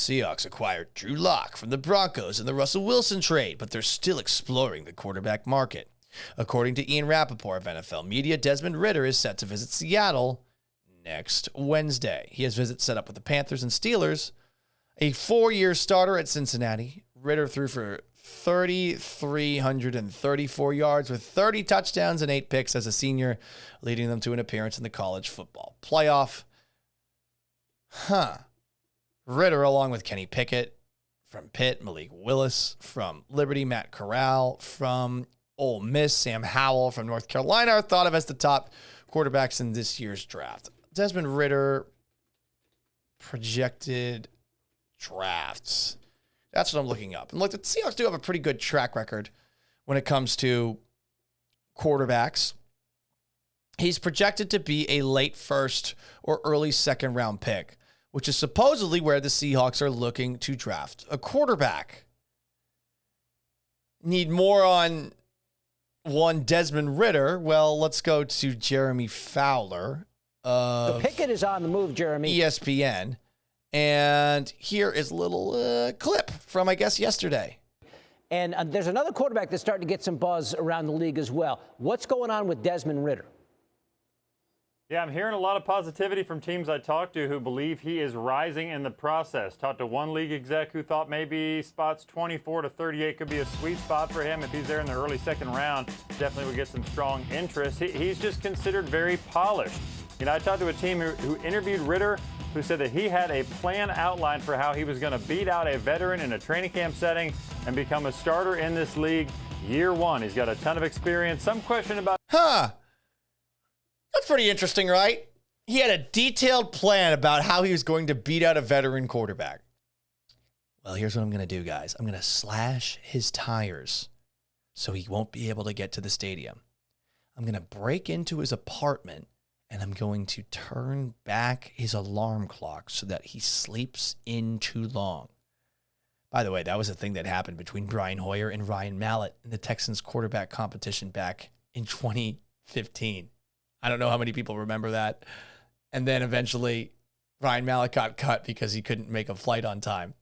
Seahawks acquired Drew Lock from the Broncos in the Russell Wilson trade, but they're still exploring the quarterback market. According to Ian Rappaport of NFL Media, Desmond Ridder is set to visit Seattle next Wednesday. He has visits set up with the Panthers and Steelers. A 4-year starter at Cincinnati, Ridder threw for 3,334 yards with 30 touchdowns and 8 picks as a senior, leading them to an appearance in the college football playoff. Ridder, along with Kenny Pickett from Pitt, Malik Willis from Liberty, Matt Corral from Ole Miss, Sam Howell from North Carolina, are thought of as the top quarterbacks in this year's draft. Desmond Ridder projected drafts. That's what I'm looking up. And look, the Seahawks do have a pretty good track record when it comes to quarterbacks. He's projected to be a late first or early second round pick, which is supposedly where the Seahawks are looking to draft a quarterback. Need more on one Desmond Ridder? Well, let's go to Jeremy Fowler of Pickett is on the move, Jeremy. ESPN. And here is a little clip from, I guess, yesterday. And there's another quarterback that's starting to get some buzz around the league as well. What's going on with Desmond Ridder? Yeah, I'm hearing a lot of positivity from teams I talked to who believe he is rising in the process. Talked to one league exec who thought maybe spots 24 to 38 could be a sweet spot for him. If he's there in the early second round, definitely would get some strong interest. He's just considered very polished. You know, I talked to a team who interviewed Ridder, who said that he had a plan outlined for how he was going to beat out a veteran in a training camp setting and become a starter in this league year one. He's got a ton of experience. Some question about... That's pretty interesting, right? He had a detailed plan about how he was going to beat out a veteran quarterback. Well, here's what I'm going to do, guys. I'm going to slash his tires so he won't be able to get to the stadium. I'm going to break into his apartment, and I'm going to turn back his alarm clock so that he sleeps in too long. By the way, that was a thing that happened between Brian Hoyer and Ryan Mallett in the Texans quarterback competition back in 2015. I don't know how many people remember that. And then eventually Ryan Mallett got cut because he couldn't make a flight on time.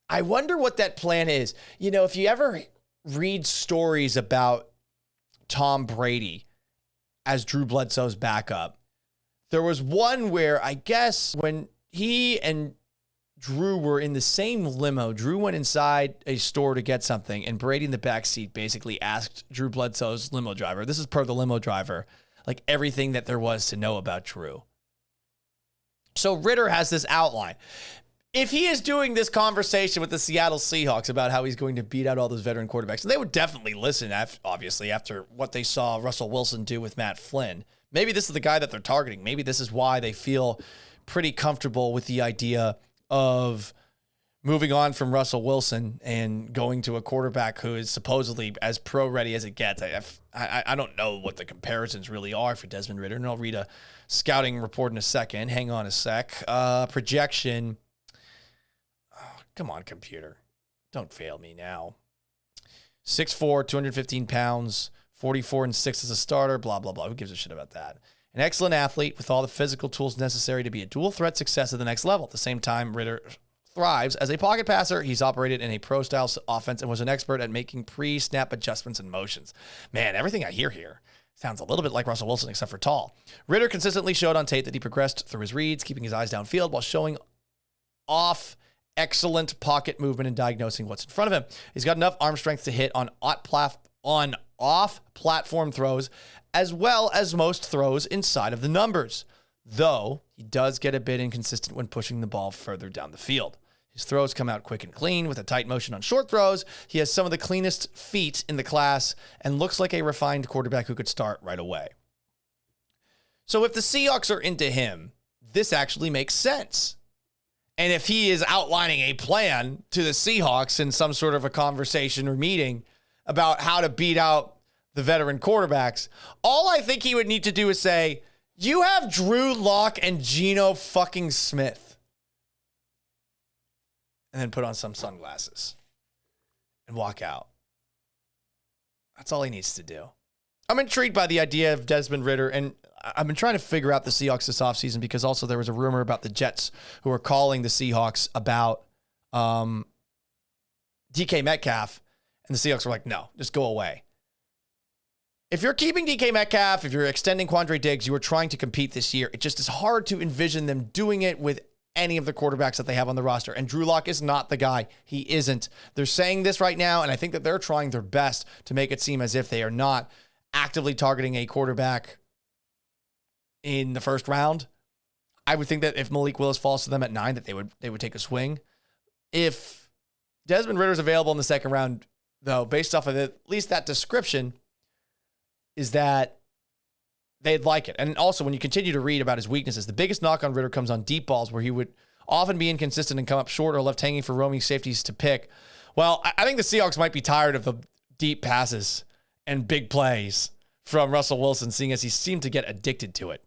I wonder what that plan is. You know, if you ever read stories about Tom Brady as Drew Bledsoe's backup, there was one where I guess when he and Drew were in the same limo, Drew went inside a store to get something, and Brady in the backseat basically asked Drew Bledsoe's limo driver, this is per the limo driver, like everything that there was to know about Drew. So Ridder has this outline. If he is doing this conversation with the Seattle Seahawks about how he's going to beat out all those veteran quarterbacks, and they would definitely listen, obviously, after what they saw Russell Wilson do with Matt Flynn. Maybe this is the guy that they're targeting. Maybe this is why they feel pretty comfortable with the idea of moving on from Russell Wilson and going to a quarterback who is supposedly as pro-ready as it gets. I don't know what the comparisons really are for Desmond Ridder, and I'll read a scouting report in a second. Hang on a sec. Projection. Oh, come on, computer. Don't fail me now. 6'4", 215 pounds, 44-6 as a starter, blah, blah, blah. Who gives a shit about that? An excellent athlete with all the physical tools necessary to be a dual-threat success at the next level. At the same time, Ridder thrives as a pocket passer. He's operated in a pro-style offense and was an expert at making pre-snap adjustments and motions. Man, everything I hear here sounds a little bit like Russell Wilson, except for tall. Ridder consistently showed on tape that he progressed through his reads, keeping his eyes downfield while showing off excellent pocket movement and diagnosing what's in front of him. He's got enough arm strength to hit on off-platform throws, as well as most throws inside of the numbers, though he does get a bit inconsistent when pushing the ball further down the field. His throws come out quick and clean with a tight motion on short throws. He has some of the cleanest feet in the class and looks like a refined quarterback who could start right away. So if the Seahawks are into him, this actually makes sense. And if he is outlining a plan to the Seahawks in some sort of a conversation or meeting about how to beat out the veteran quarterbacks, all I think he would need to do is say, you have Drew Lock and Geno fucking Smith. And then put on some sunglasses and walk out. That's all he needs to do. I'm intrigued by the idea of Desmond Ridder, and I've been trying to figure out the Seahawks this offseason because also there was a rumor about the Jets who were calling the Seahawks about DK Metcalf, and the Seahawks were like, no, just go away. If you're keeping DK Metcalf, if you're extending Quandre Diggs, you are trying to compete this year. It just is hard to envision them doing it with any of the quarterbacks that they have on the roster. And Drew Lock is not the guy. He isn't. They're saying this right now, and I think that they're trying their best to make it seem as if they are not actively targeting a quarterback in the first round. I would think that if Malik Willis falls to them at 9, that they would take a swing. If Desmond Ridder is available in the second round, though, based off of at least that description, is that they'd like it. And also, when you continue to read about his weaknesses, the biggest knock on Ridder comes on deep balls where he would often be inconsistent and come up short or left hanging for roaming safeties to pick. Well, I think the Seahawks might be tired of the deep passes and big plays from Russell Wilson, seeing as he seemed to get addicted to it.